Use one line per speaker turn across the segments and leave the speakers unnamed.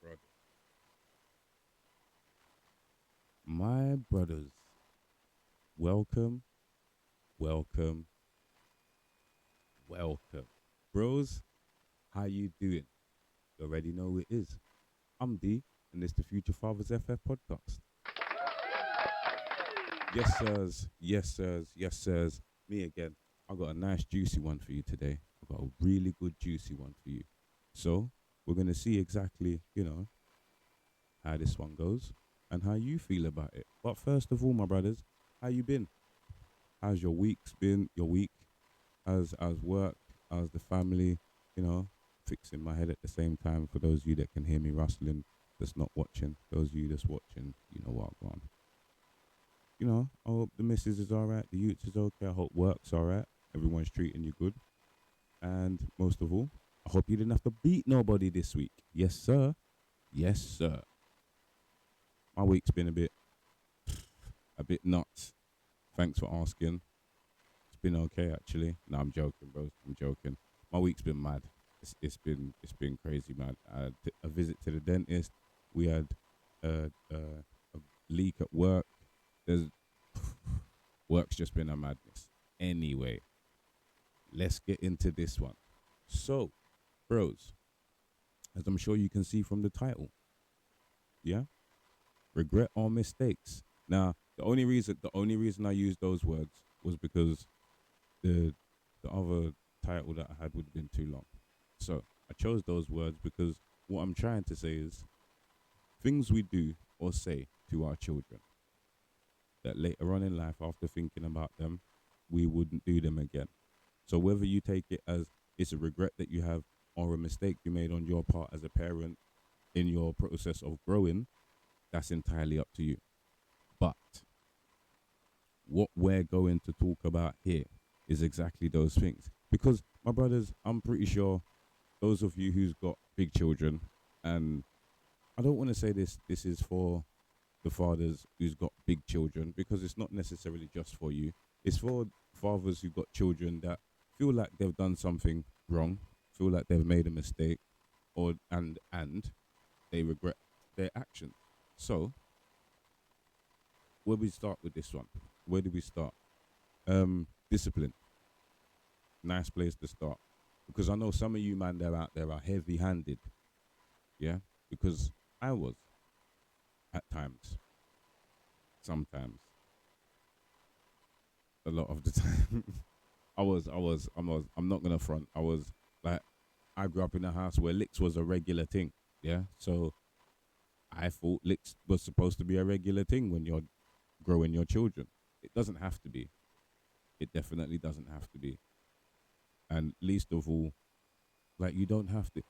Brother. My brothers, welcome, welcome, welcome. Bros, how you doing? You already know who it is. I'm D, and this is the Future Fathers FF podcast. Yes, sirs. Yes, sirs. Yes, sirs. Me again. I got a nice juicy one for you today. I got a really good juicy one for you. So we're gonna see exactly, how this one goes and how you feel about it. But first of all, my brothers, how you been? How's your week's been? Your week? How's work? How's the family? You know, fixing my head at the same time. For those of you that can hear me rustling, that's not watching. Those of you that's watching, you know what I'm on. I hope the missus is all right. The youths is okay. I hope work's all right. Everyone's treating you good. And most of all, I hope you didn't have to beat nobody this week. Yes, sir. Yes, sir. My week's been a bit nuts. Thanks for asking. It's been okay actually. No, I'm joking, bro. I'm joking. My week's been mad. It's been crazy, man. A visit to the dentist. We had a leak at work. There's work's just been a madness. Anyway, let's get into this one. So, bros, as I'm sure you can see from the title, yeah, regret or mistakes. Now, the only reason I used those words was because the the other title that I had would have been too long. So I chose those words because what I'm trying to say is things we do or say to our children that later on in life, after thinking about them, we wouldn't do them again. So whether you take it as it's a regret that you have or a mistake you made on your part as a parent in your process of growing, that's entirely up to you. But what we're going to talk about here is exactly those things. Because my brothers, I'm pretty sure those of you who's got big children, and I don't want to say this is for the fathers who's got big children because it's not necessarily just for you. It's for fathers who've got children that feel like they've done something wrong, feel like they've made a mistake, or and they regret their actions. So where we start with this one? Where do we start? Discipline. Nice place to start. Because I know some of you man that are out there are heavy handed. Yeah. Because I was at times, sometimes, a lot of the time. I'm not gonna front. I was like, I grew up in a house where licks was a regular thing. Yeah. So I thought licks was supposed to be a regular thing when you're growing your children. It doesn't have to be. It definitely doesn't have to be. And least of all, like you don't have to,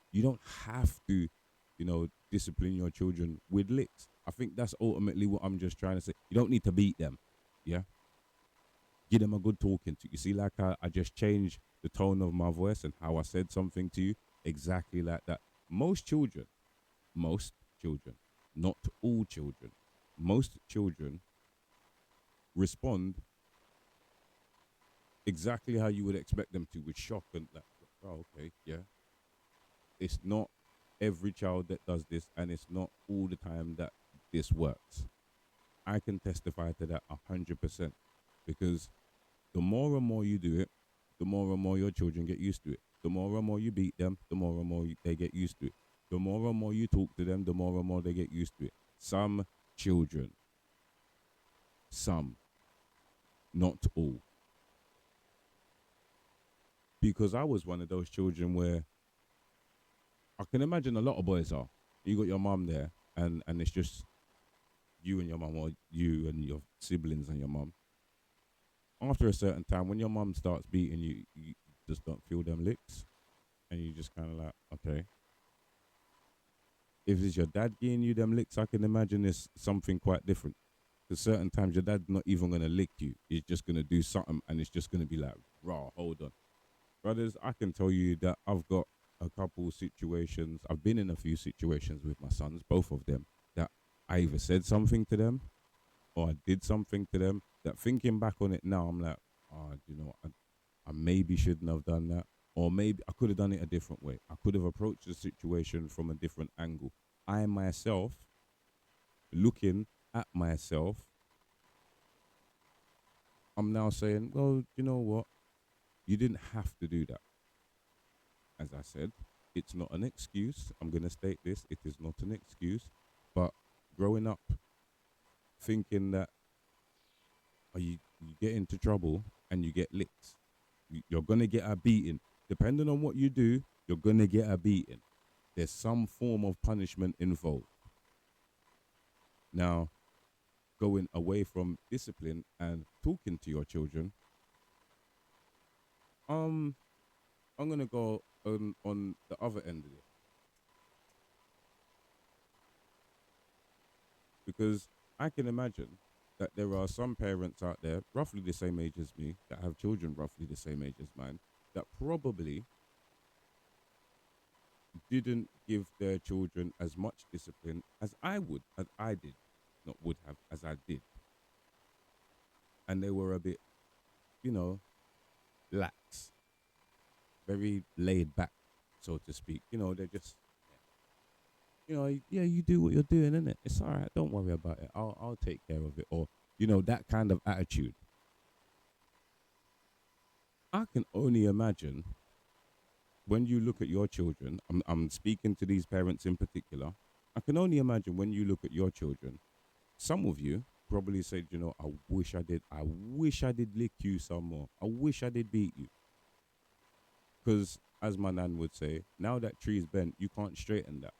discipline your children with licks. I think that's ultimately what I'm just trying to say. You don't need to beat them. Yeah. Give them a good talking to. You see, like I just changed the tone of my voice and how I said something to you. Exactly like that. Most children, most children, not all children, most children respond exactly how you would expect them to, with shock and like, oh, okay, yeah. It's not every child that does this, and it's not all the time that this works. I can testify to that 100% because the more and more you do it, the more and more your children get used to it. The more and more you beat them, the more and more they get used to it. The more and more you talk to them, the more and more they get used to it. Some children, some, not all. Because I was one of those children where I can imagine a lot of boys are. You got your mum there, and it's just you and your mum, or you and your siblings and your mum. After a certain time, when your mum starts beating you, you just don't feel them licks, and you just kind of like, okay. If it's your dad giving you them licks, I can imagine it's something quite different. Because certain times your dad's not even gonna lick you; he's just gonna do something, and it's just gonna be like, raw. Hold on, brothers. I can tell you that I've got a couple situations. I've been in a few situations with my sons, both of them, that I either said something to them or I did something to them. That thinking back on it now, I'm like, oh, I maybe shouldn't have done that, or maybe I could have done it a different way. I could have approached the situation from a different angle. I myself, looking at myself, I'm now saying, well, you know what? You didn't have to do that. As I said, it's not an excuse. I'm going to state this. It is not an excuse. But growing up thinking that you get into trouble and you get licked, you're going to get a beating. Depending on what you do, you're going to get a beating. There's some form of punishment involved. Now, going away from discipline and talking to your children, um, I'm gonna go on the other end of it because I can imagine that there are some parents out there, roughly the same age as me, that have children roughly the same age as mine, that probably didn't give their children as much discipline as I would, as I did, not would have, as I did, and they were a bit, you know, lax, very laid back, so to speak. They're just, yeah, you do what you're doing, innit? It's all right. Don't worry about it. I'll take care of it. Or, that kind of attitude. I can only imagine when you look at your children, I'm speaking to these parents in particular. I can only imagine when you look at your children, some of you probably said, I wish I did lick you some more. I wish I did beat you. Because, as my nan would say, now that tree's bent, you can't straighten that.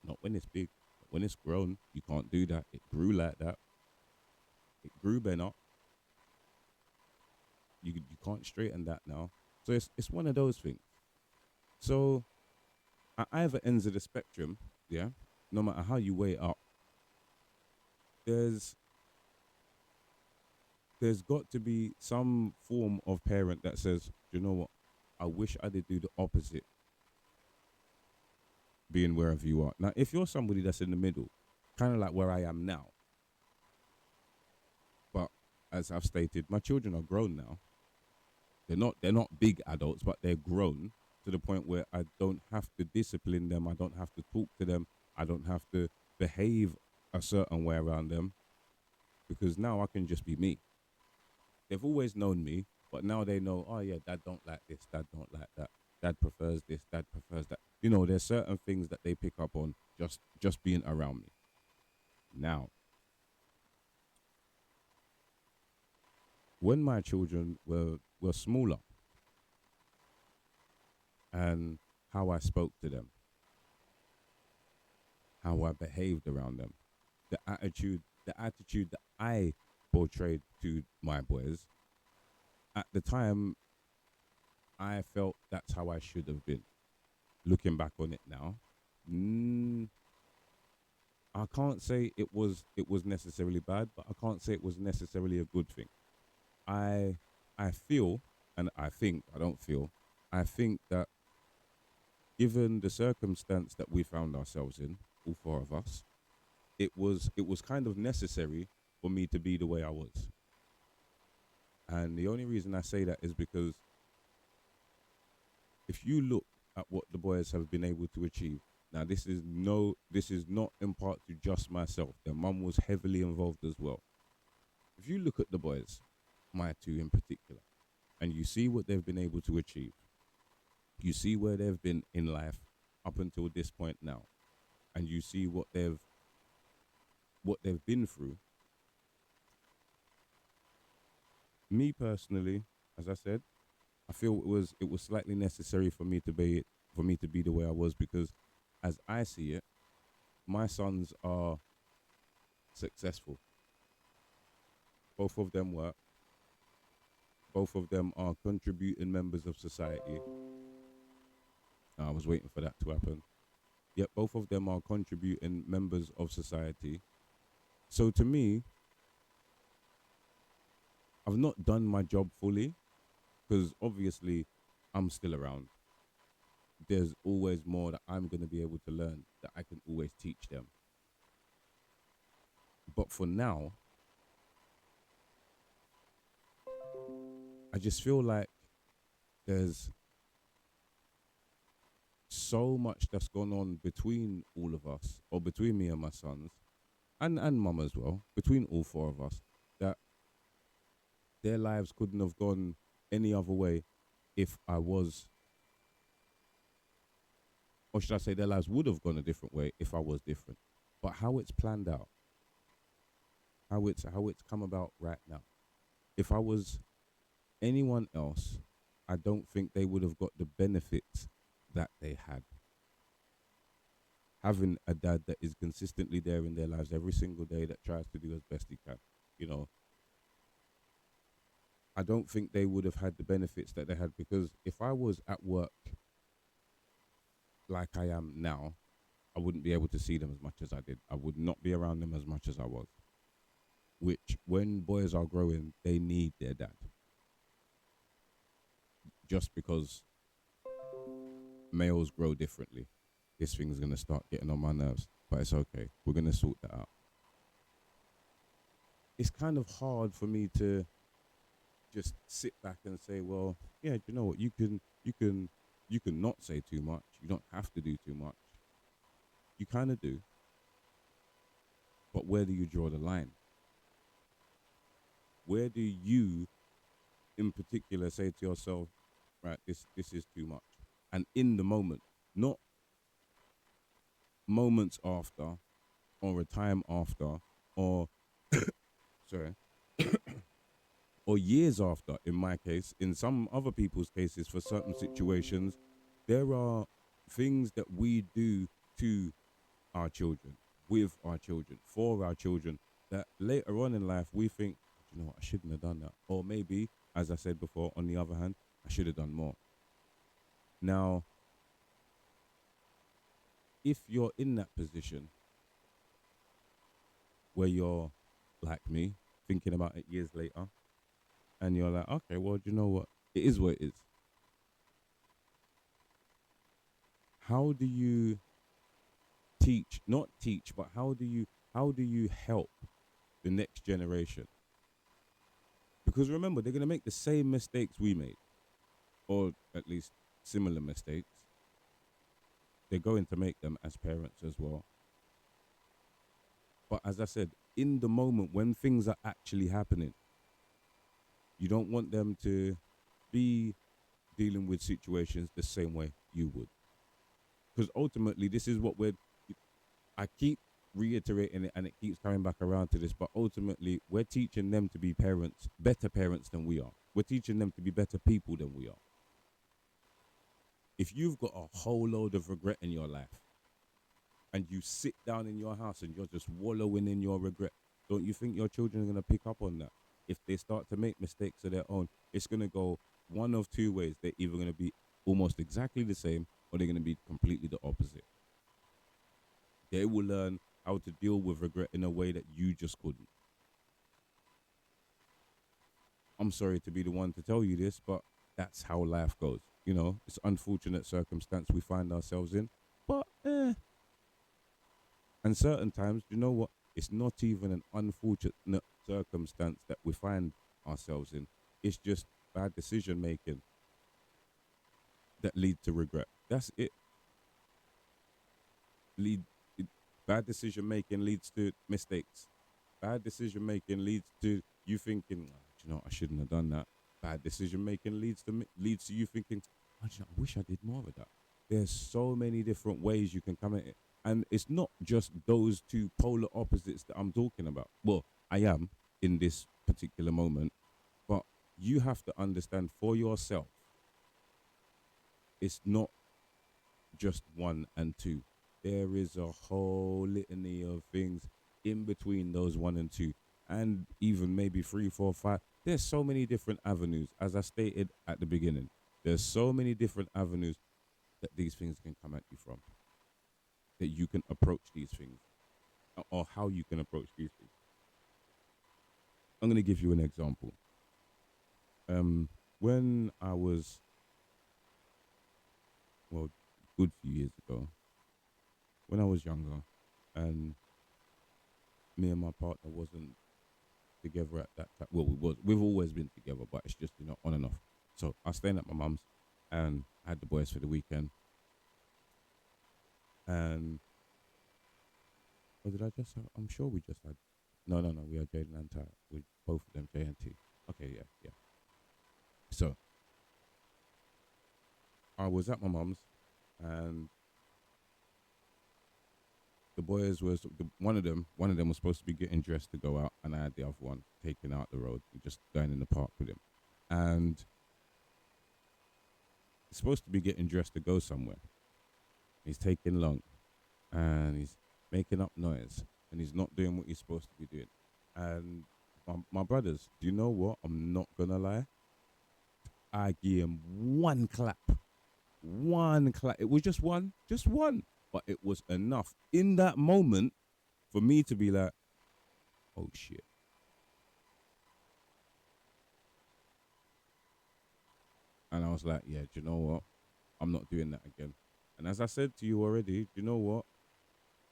Not when it's big. But when it's grown, you can't do that. It grew like that. It grew bent up. You can't straighten that now. So it's one of those things. So at either ends of the spectrum, yeah, no matter how you weigh it up, there's there's got to be some form of parent that says, "Do you know what? I wish I did do the opposite, being wherever you are." Now, if you're somebody that's in the middle, kind of like where I am now, but as I've stated, my children are grown now. They're not big adults, but they're grown to the point where I don't have to discipline them. I don't have to talk to them. I don't have to behave a certain way around them because now I can just be me. They've always known me, but now they know, oh yeah, dad don't like this, dad don't like that. Dad prefers this, dad prefers that. There's certain things that they pick up on just being around me. Now, when my children were smaller and how I spoke to them, how I behaved around them, the attitude that I portrayed to my boys, at the time I felt that's how I should have been. Looking back on it now, mm, I can't say it was necessarily bad, but I can't say it was necessarily a good thing. I I feel and I think I don't feel I think that given the circumstance that we found ourselves in, all four of us, it was kind of necessary for me to be the way I was. And the only reason I say that is because if you look at what the boys have been able to achieve, now this is not in part to just myself. Their mum was heavily involved as well. If you look at the boys, my two in particular, and you see what they've been able to achieve, you see where they've been in life up until this point now, and you see what they've been through. Me personally, as I said, I feel it was slightly necessary for me to be the way I was because as I see it, my sons are successful. Both of them work. Both of them are contributing members of society. I was waiting for that to happen. Yet both of them are contributing members of society. So to me, I've not done my job fully because obviously I'm still around. There's always more that I'm going to be able to learn that I can always teach them. But for now, I just feel like there's so much that's gone on between all of us, or between me and my sons, and mum as well, between all four of us, that their lives couldn't have gone any other way if I was, or should I say, their lives would have gone a different way if I was different. But how it's planned out, how it's come about right now. If I was anyone else, I don't think they would have got the benefits that they had. Having a dad that is consistently there in their lives every single day, that tries to do as best he can, you know, I don't think they would have had the benefits that they had, because if I was at work like I am now, I wouldn't be able to see them as much as I did. I would not be around them as much as I was. Which, when boys are growing, they need their dad. Just because males grow differently, this thing's gonna start getting on my nerves. But it's okay. We're gonna sort that out. It's kind of hard for me to just sit back and say, well, yeah, do you know what? You can not say too much. You don't have to do too much. You kind of do. But where do you draw the line? Where do you, in particular, say to yourself, right, this is too much, and in the moment, not moments after, or a time after, or sorry, or years after, in my case. In some other people's cases, for certain situations, there are things that we do to our children, with our children, for our children, that later on in life we think, you know what, I shouldn't have done that. Or maybe, as I said before, on the other hand, I should have done more. Now, if you're in that position where you're like me, thinking about it years later, and you're like, okay, well, do you know what? It is what it is. How do you teach, not teach, but how do you help the next generation? Because remember, they're going to make the same mistakes we made, or at least similar mistakes. They're going to make them as parents as well. But as I said, in the moment when things are actually happening, you don't want them to be dealing with situations the same way you would. Because ultimately, this is what I keep reiterating it, and it keeps coming back around to this, but ultimately, we're teaching them to be parents, better parents than we are. We're teaching them to be better people than we are. If you've got a whole load of regret in your life, and you sit down in your house and you're just wallowing in your regret, don't you think your children are going to pick up on that? If they start to make mistakes of their own, it's going to go one of two ways. They're either going to be almost exactly the same, or they're going to be completely the opposite. They will learn how to deal with regret in a way that you just couldn't. I'm sorry to be the one to tell you this, but that's how life goes. You know, it's unfortunate circumstance we find ourselves in, but and certain times, you know what? It's not even an unfortunate circumstance that we find ourselves in. It's just bad decision making that lead to regret. That's it. Lead it, Bad decision making leads to mistakes. Bad decision making leads to you thinking, "Oh, do you know, I shouldn't have done that." Bad decision making leads to you thinking, "Oh, do you know, I wish I did more of that." There's so many different ways you can come at it, and it's not just those two polar opposites that I'm talking about. Well, I am in this particular moment, but you have to understand for yourself. It's not just one and two. There is a whole litany of things in between those one and two, and even maybe three, four, five. There's so many different avenues, as I stated at the beginning. There's so many different avenues that these things can come at you from, that you can approach these things, or how you can approach these things. I'm going to give you an example. When I was, well, good few years ago, when I was younger, and me and my partner wasn't together at that time. Well, we've always been together, but it's just, on and off. So I was staying at my mum's, and I had the boys for the weekend. And what did I just have? I'm sure we just had. No, no, no. We had Jaden and Ty. With both of them, J and T. Okay, yeah, yeah. So I was at my mum's, and the boys was one of them was supposed to be getting dressed to go out, and I had the other one taking out the road and just going in the park with him. And he's supposed to be getting dressed to go somewhere. He's taking long, and he's making up noise, and he's not doing what he's supposed to be doing. And my brothers, do you know what? I'm not gonna lie. I give him one clap. It was just one, but it was enough in that moment for me to be like, oh shit. And I was like, yeah, do you know what? I'm not doing that again. And as I said to you already, do you know what?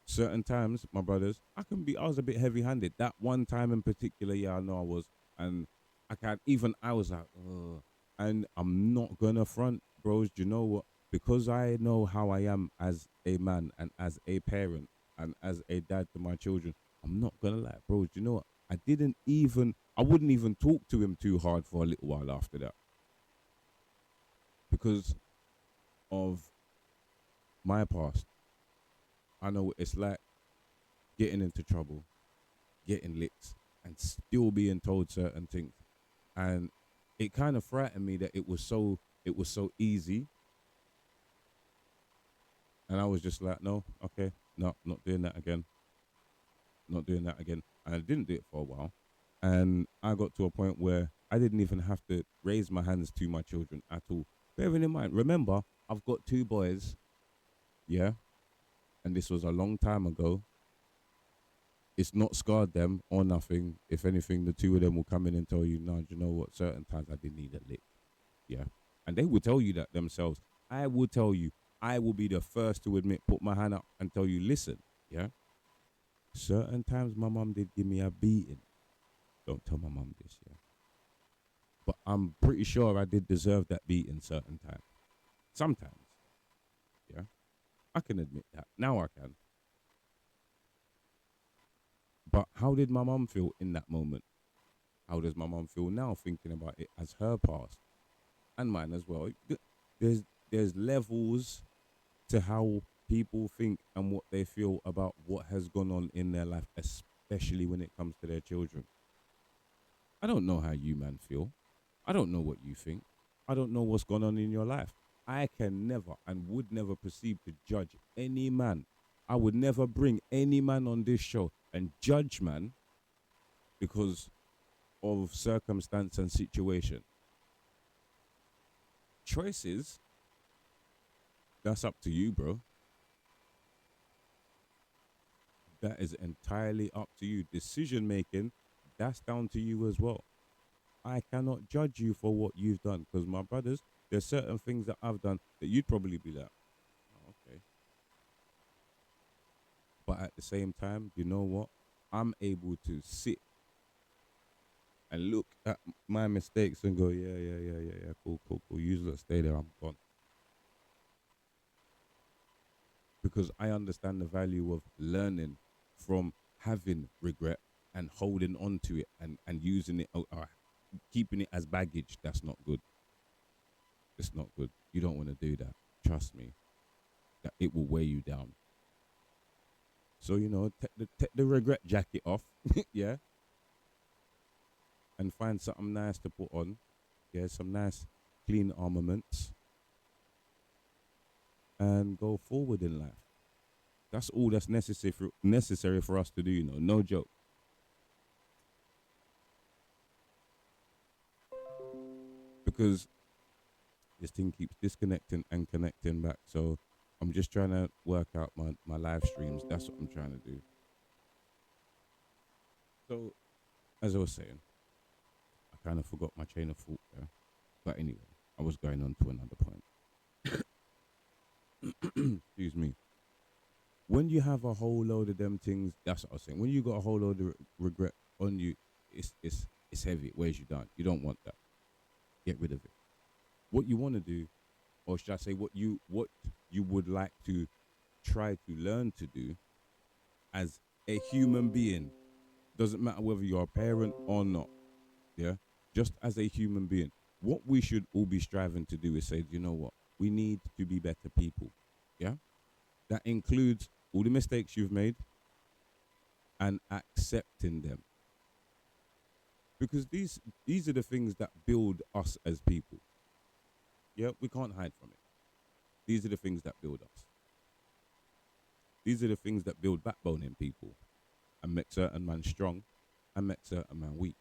Certain times, my brothers, I was a bit heavy handed. That one time in particular, yeah, I know I was. And I was like, ugh. And I'm not gonna front, bros. Do you know what? Because I know how I am as a man and as a parent and as a dad to my children, I'm not gonna lie, bros. Do you know what? I wouldn't even talk to him too hard for a little while after that because of my past. I know what it's like getting into trouble, getting licks, and still being told certain things. And it kind of frightened me that it was so easy. And I was just like, no, okay, no, not doing that again. Not doing that again. And I didn't do it for a while. And I got to a point where I didn't even have to raise my hands to my children at all. Bearing in mind, remember, I've got two boys, yeah, and this was a long time ago. It's not scarred them or nothing. If anything, the two of them will come in and tell you, no, you know what? Certain times I didn't need a lick. Yeah. And they will tell you that themselves. I will tell you, I will be the first to admit, put my hand up and tell you, listen, yeah. Certain times my mum did give me a beating. Don't tell my mum this, yeah. But I'm pretty sure I did deserve that beating certain times. Sometimes, yeah. I can admit that. Now I can. But how did my mum feel in that moment? How does my mum feel now thinking about it as her past and mine as well? There's there's levels to how people think and what they feel about what has gone on in their life, especially when it comes to their children. I don't know how you man feel. I don't know what you think. I don't know what's gone on in your life. I can never and would never proceed to judge any man. I would never bring any man on this show and judge man because of circumstance and situation. Choices, that's up to you, bro. That is entirely up to you. Decision making, that's down to you as well. I cannot judge you for what you've done because my brothers, there's certain things that I've done that you'd probably be like, oh, okay. But at the same time, you know what? I'm able to sit and look at my mistakes and go, yeah, yeah, yeah, yeah, yeah, cool, cool, cool. You just stay there, I'm gone. Because I understand the value of learning from having regret and holding on to it and using it or keeping it as baggage. That's not good. It's not good. You don't want to do that. Trust me. That it will weigh you down. So take the regret jacket off, yeah, and find something nice to put on. Yeah, some nice clean armaments, and go forward in life. That's all that's necessary for us to do. No joke. Because this thing keeps disconnecting and connecting back. So I'm just trying to work out my live streams. That's what I'm trying to do. So as I was saying, I kind of forgot my chain of thought there. But anyway, I was going on to another point. Excuse me. When you have a whole load of them things, that's what I was saying. When you got a whole load of regret on you, it's heavy. It weighs you down. You don't want that. Get rid of it. What you want to do, or should I say, what you would like to try to learn to do as a human being. Doesn't matter whether you're a parent or not. Yeah. Just as a human being, what we should all be striving to do is say, you know what? We need to be better people. Yeah. That includes all the mistakes you've made and accepting them. Because these are the things that build us as people. Yeah, we can't hide from it. These are the things that build us. These are the things that build backbone in people and make certain man strong and make certain man weak.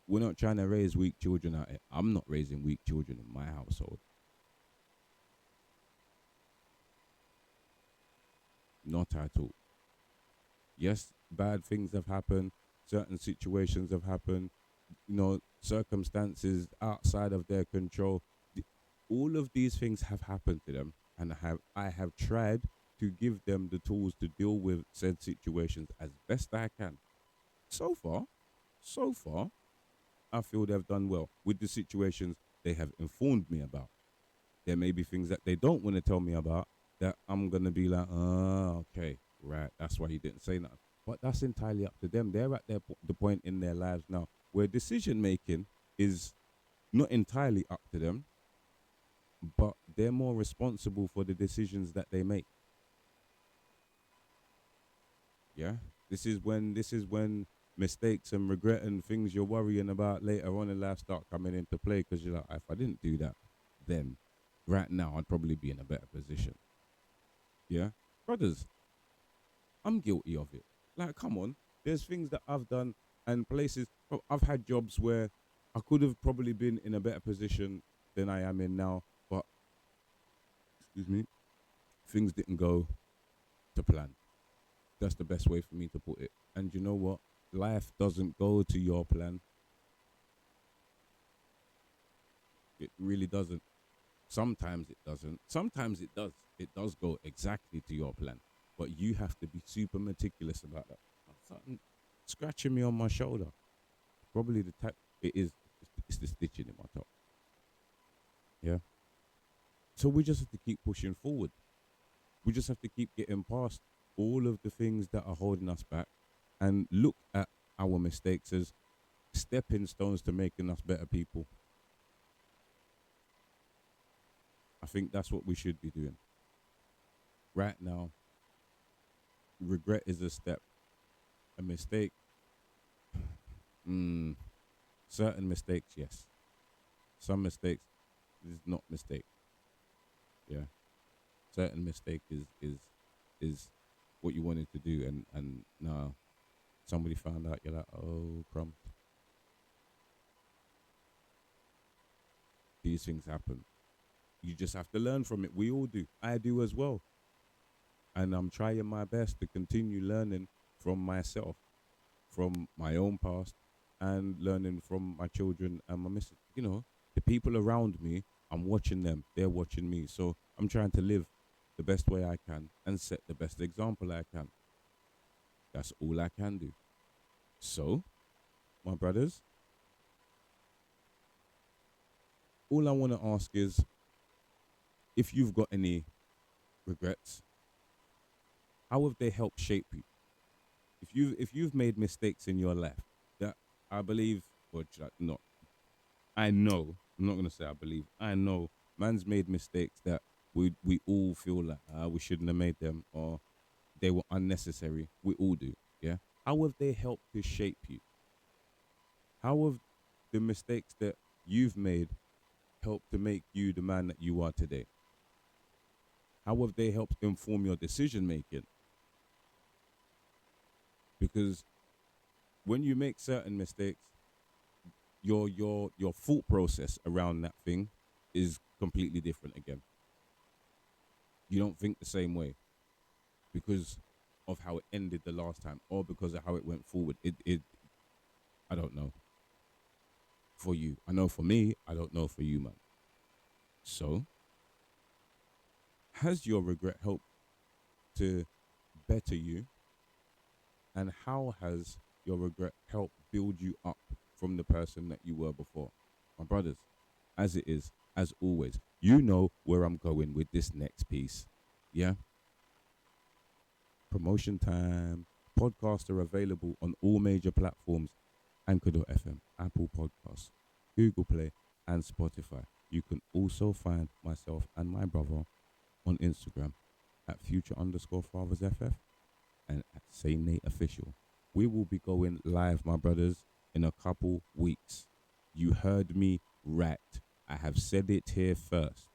We're not trying to raise weak children out here. I'm not raising weak children in my household. Not at all. Yes, bad things have happened, certain situations have happened, circumstances outside of their control. All of these things have happened to them, and I have tried to give them the tools to deal with said situations as best I can. So far, so far, I feel they've done well with the situations they have informed me about. There may be things that they don't want to tell me about that I'm gonna be like, oh, okay, right, that's why you didn't say nothing. But that's entirely up to them. They're at the point in their lives now where decision making is not entirely up to them, but they're more responsible for the decisions that they make. Yeah, this is when mistakes and regret and things you're worrying about later on in life start coming into play because you're like, if I didn't do that, then right now I'd probably be in a better position. Yeah, brothers, I'm guilty of it. Like, come on, there's things that I've done and places. I've had jobs where I could have probably been in a better position than I am in now, but excuse me, things didn't go to plan. That's the best way for me to put it. And you know what? Life doesn't go to your plan. It really doesn't. Sometimes it doesn't. Sometimes it does. It does go exactly to your plan. But you have to be super meticulous about that. Something scratching me on my shoulder. Probably the type it is. It's the stitching in my top. Yeah. So we just have to keep pushing forward. We just have to keep getting past all of the things that are holding us back and look at our mistakes as stepping stones to making us better people. I think that's what we should be doing. Right now, regret is a step. A mistake, mm, certain mistakes, yes. Some mistakes is not mistake. Yeah. Certain mistake is what you wanted to do and now somebody found out you're like, oh crumbs. These things happen. You just have to learn from it. We all do. I do as well. And I'm trying my best to continue learning from myself, from my own past, and learning from my children and my missus. The people around me, I'm watching them, they're watching me. So I'm trying to live the best way I can and set the best example I can. That's all I can do. So, my brothers, all I want to ask is if you've got any regrets, how have they helped shape you? If you've made mistakes in your life that I believe, or not, I know. I'm not gonna say I believe. I know man's made mistakes that we all feel like we shouldn't have made them or they were unnecessary. We all do. Yeah. How have they helped to shape you? How have the mistakes that you've made helped to make you the man that you are today? How have they helped inform your decision making? Because when you make certain mistakes, your thought process around that thing is completely different again. You don't think the same way because of how it ended the last time or because of how it went forward. It I don't know for you. I know for me, I don't know for you, man. So, has your regret helped to better you? And how has your regret helped build you up from the person that you were before? My brothers, as it is, as always, you know where I'm going with this next piece. Yeah, promotion time. Podcasts are available on all major platforms: Anchor.fm, Apple Podcasts, Google Play, and Spotify. You can also find myself and my brother on Instagram at future underscore fathers FF and at Say Nate Official. We will be going live, my brothers, in a couple weeks. You heard me right. I have said it here first.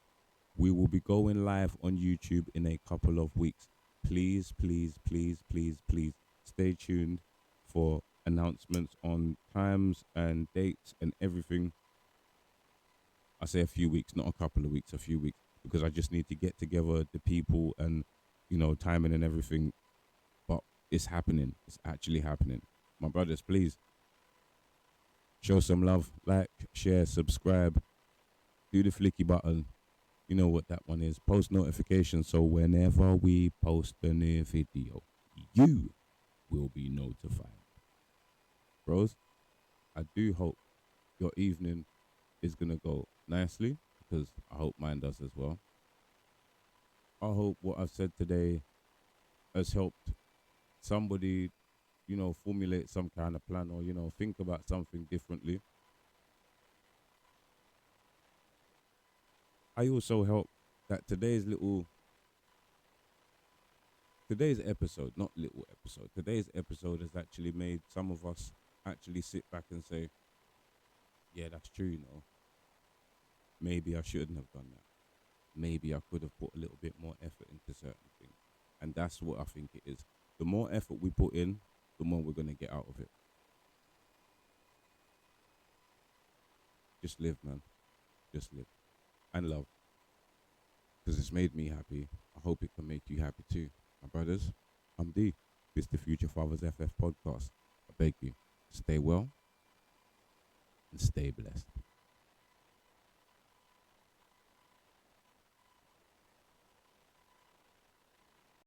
We will be going live on YouTube in a couple of weeks. Please, please, please, please, please stay tuned for announcements on times and dates and everything. I say a few weeks, not a couple of weeks, a few weeks, because I just need to get together the people and, timing and everything. But it's happening. It's actually happening. My brothers, please show some love, like, share, subscribe, do the flicky button. You know what that one is. Post notifications so whenever we post a new video, you will be notified. Bros, I do hope your evening is going to go nicely because I hope mine does as well. I hope what I've said today has helped somebody, formulate some kind of plan or, think about something differently. I also hope that today's episode, not little episode, today's episode has actually made some of us actually sit back and say, yeah, that's true, maybe I shouldn't have done that. Maybe I could have put a little bit more effort into certain things. And that's what I think it is. The more effort we put in, the more we're going to get out of it. Just live, man. Just live. And love. Because it's made me happy. I hope it can make you happy too. My brothers, I'm D. This is the Future Fathers FF podcast. I beg you, stay well and stay blessed.